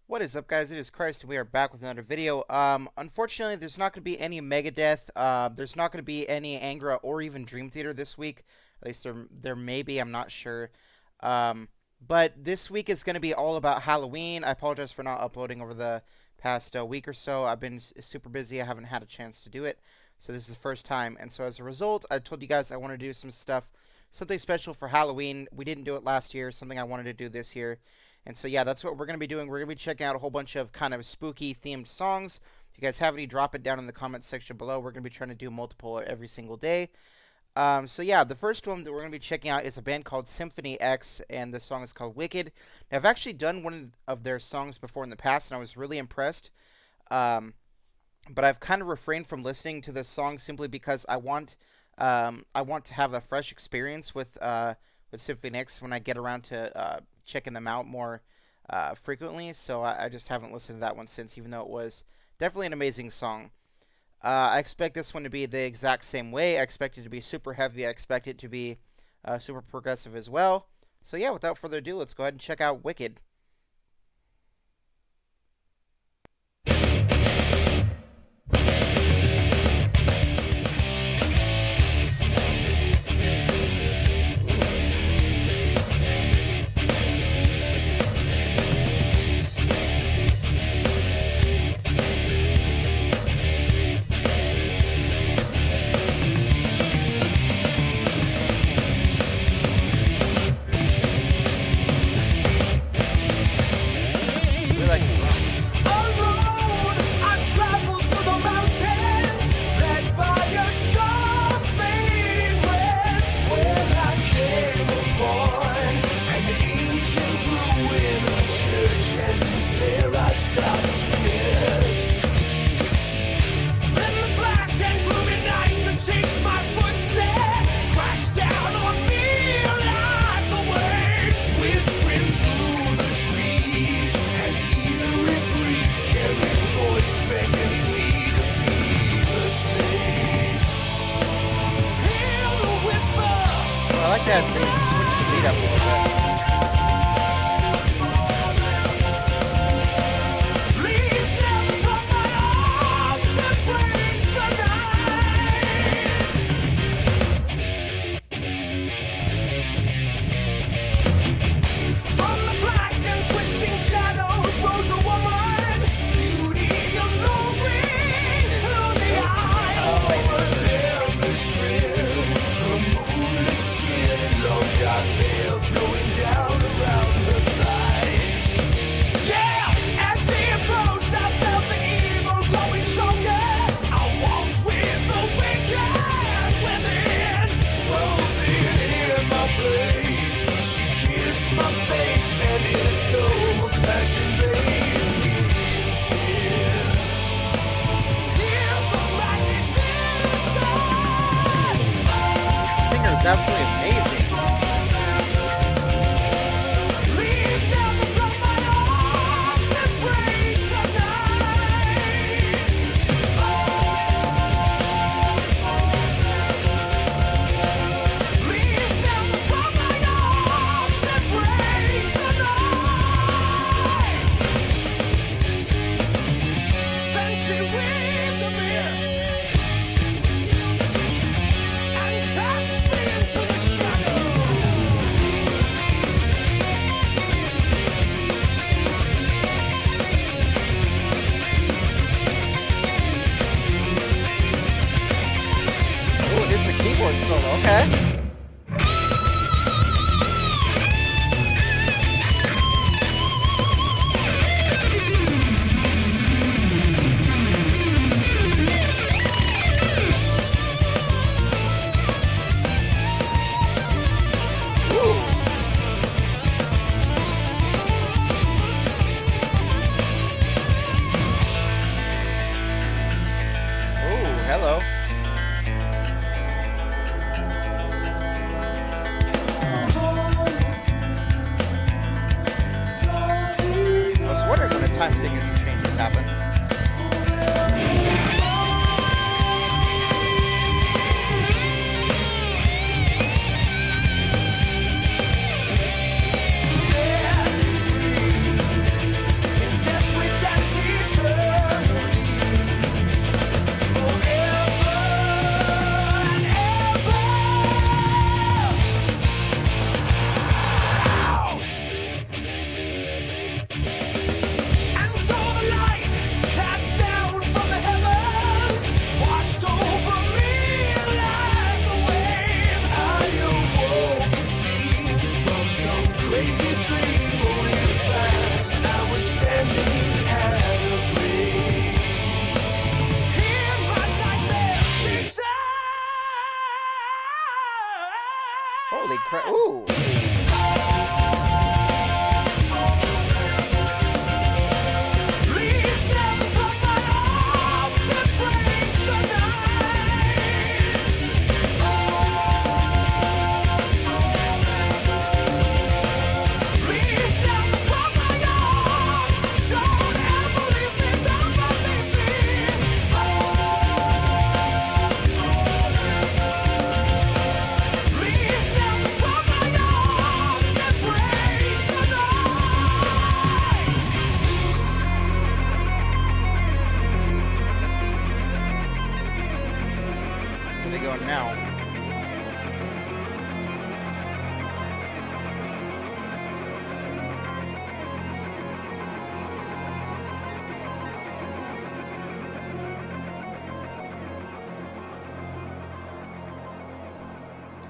What is up, guys? It is Christ, and we are back with another video. Unfortunately, there's not going to be any Megadeth. There's not going to be any Angra or even Dream Theater this week. At least there may be. I'm not sure. But this week is going to be all about Halloween. I apologize for not uploading over the past week or so. I've been super busy. I haven't had a chance to do it. So this is the first time. And so as a result, I told you guys I want to do some stuff, something special for Halloween. We didn't do it last year. Something I wanted to do this year. And so, yeah, that's what we're going to be doing. We're going to be checking out a whole bunch of kind of spooky-themed songs. If you guys have any, drop it down in the comments section below. We're going to be trying to do multiple every single day. So, yeah, the first one that we're going to be checking out is a band called Symphony X, and the song is called Wicked. Now, I've actually done one of their songs before in the past, and I was really impressed. But I've kind of refrained from listening to this song simply because I want to have a fresh experience with Symphony X when I get around to checking them out more frequently, so I just haven't listened to that one since, even though it was definitely an amazing song. I expect this one to be the exact same way. I expect it to be super heavy. I expect it to be super progressive as well. So yeah, without further ado, let's go ahead and check out Wicked. I like that they switched the beat up a little bit. Absolutely amazing. Keyboard solo, okay. Hello. Time signature changes happen.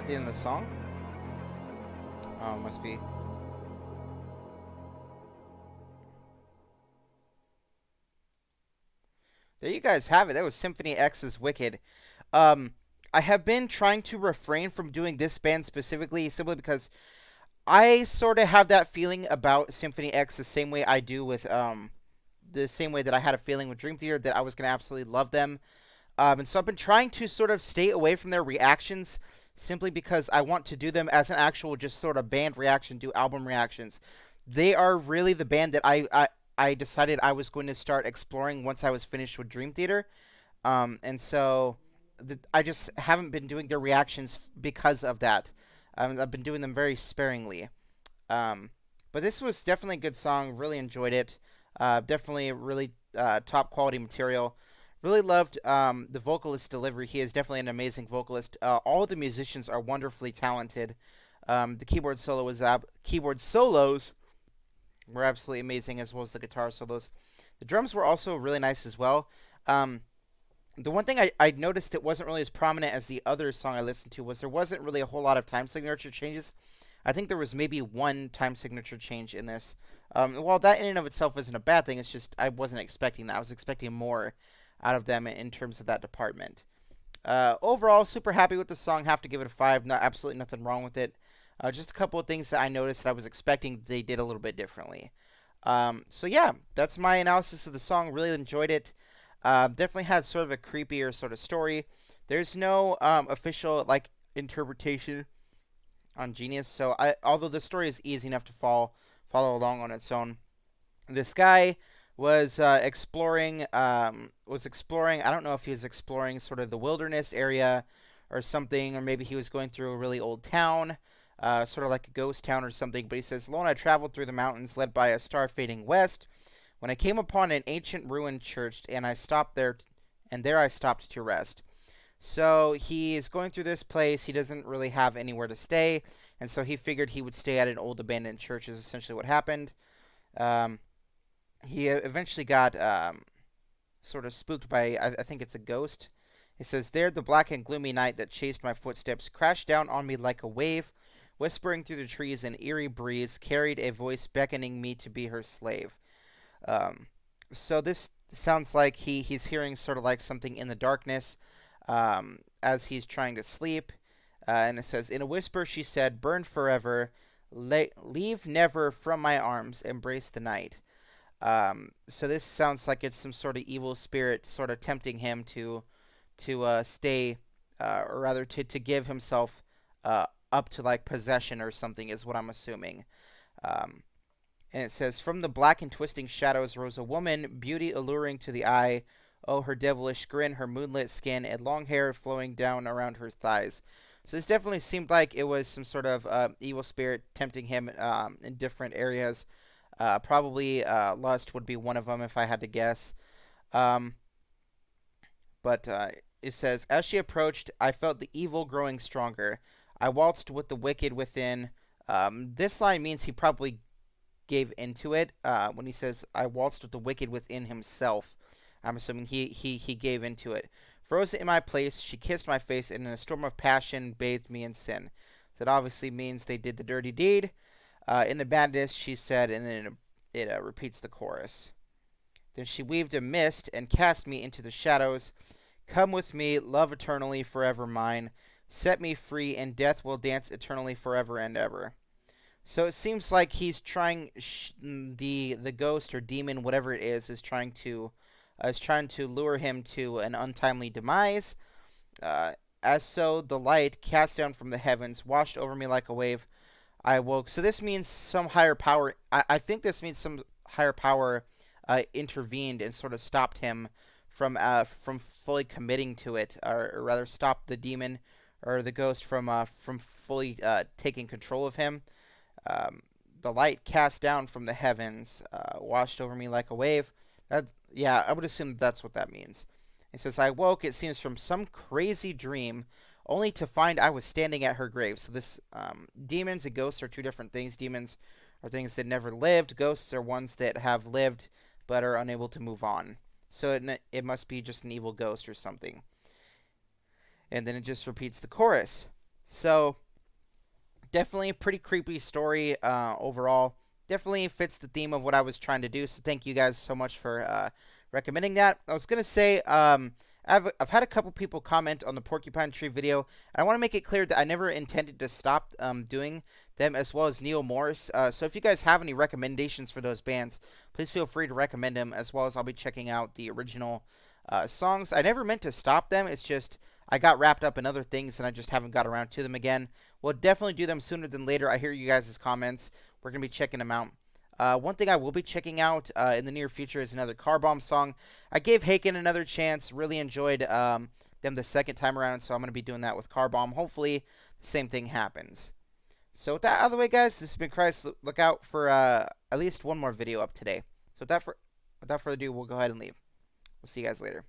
at the end of the song? Oh, it must be. There you guys have it. That was Symphony X's Wicked. Um, I have been trying to refrain from doing this band specifically simply because I sort of have that feeling about Symphony X the same way I do with the same way that I had a feeling with Dream Theater that I was gonna absolutely love them. And so I've been trying to sort of stay away from their reactions simply because I want to do them as an actual just sort of band reaction, do album reactions. They are really the band that I decided I was going to start exploring once I was finished with Dream Theater. And so I just haven't been doing their reactions because of that. I've been doing them very sparingly. Um, but this was definitely a good song. Really enjoyed it. Definitely really top quality material. Really loved the vocalist delivery. He is definitely an amazing vocalist. All of the musicians are wonderfully talented. The keyboard solos were absolutely amazing, as well as the guitar solos. The drums were also really nice as well. Um, the one thing I noticed that wasn't really as prominent as the other song I listened to was there wasn't really a whole lot of time signature changes. I think there was maybe one time signature change in this. While that in and of itself isn't a bad thing, it's just I wasn't expecting that. I was expecting more out of them in terms of that department. Overall, super happy with the song. Have to give it a 5. Not absolutely nothing wrong with it. Just a couple of things that I noticed that I was expecting they did a little bit differently. So yeah, that's my analysis of the song. Really enjoyed it. Definitely had sort of a creepier sort of story. There's no official like interpretation on Genius, so although the story is easy enough to follow along on its own, this guy was exploring. Was exploring. I don't know if he was exploring sort of the wilderness area or something, or maybe he was going through a really old town, sort of like a ghost town or something. But he says, "Alone, I traveled through the mountains, led by a star fading west. When I came upon an ancient ruined church, and I stopped there, and there I stopped to rest." So he is going through this place. He doesn't really have anywhere to stay, and so he figured he would stay at an old abandoned church. Is essentially what happened. Um, he eventually got sort of spooked by I think it's a ghost. It says, "There, the black and gloomy night that chased my footsteps crashed down on me like a wave, whispering through the trees. An eerie breeze carried a voice beckoning me to be her slave." Um, so this sounds like he's hearing sort of like something in the darkness as he's trying to sleep. And it says, "In a whisper, she said, 'Burn forever, leave never from my arms, embrace the night.'" So this sounds like it's some sort of evil spirit sort of tempting him to stay, or rather to give himself up to like possession or something is what I'm assuming. Um, and it says, "From the black and twisting shadows rose a woman, beauty alluring to the eye. Oh, her devilish grin, her moonlit skin, and long hair flowing down around her thighs." So this definitely seemed like it was some sort of evil spirit tempting him in different areas. Probably lust would be one of them if I had to guess. Um, but it says, "As she approached, I felt the evil growing stronger. I waltzed with the wicked within." This line means he probably gave into it when he says, "I waltzed with the wicked within himself." I'm assuming he gave into it. "Froze in my place, she kissed my face, and in a storm of passion bathed me in sin." So that obviously means they did the dirty deed. "In the madness," she said, and then it repeats the chorus. "Then she weaved a mist and cast me into the shadows. Come with me, love eternally, forever mine. Set me free, and death will dance eternally, forever and ever." So it seems like he's trying the ghost or demon, whatever it is trying to lure him to an untimely demise. As so, the light cast down from the heavens washed over me like a wave. I awoke. So this means some higher power. I think this means some higher power intervened and sort of stopped him from fully committing to it, or rather, stopped the demon or the ghost from fully taking control of him. Um, the light cast down from the heavens, washed over me like a wave. Yeah, I would assume that's what that means. It says, "I woke, it seems, from some crazy dream, only to find I was standing at her grave." So this, demons and ghosts are two different things. Demons are things that never lived. Ghosts are ones that have lived but are unable to move on. So it must be just an evil ghost or something. And then it just repeats the chorus. So definitely a pretty creepy story overall. Definitely fits the theme of what I was trying to do. So thank you guys so much for recommending that. I was gonna say I've had a couple people comment on the Porcupine Tree video, and I want to make it clear that I never intended to stop doing them, as well as Neil Morris. So if you guys have any recommendations for those bands, please feel free to recommend them, as well as I'll be checking out the original songs. I never meant to stop them. It's just I got wrapped up in other things, and I just haven't got around to them again. We'll definitely do them sooner than later. I hear you guys' comments. We're going to be checking them out. One thing I will be checking out in the near future is another Car Bomb song. I gave Haken another chance. Really enjoyed them the second time around, so I'm going to be doing that with Car Bomb. Hopefully, the same thing happens. So with that out of the way, guys, this has been Christ. Look out for at least one more video up today. So without further ado, we'll go ahead and leave. We'll see you guys later.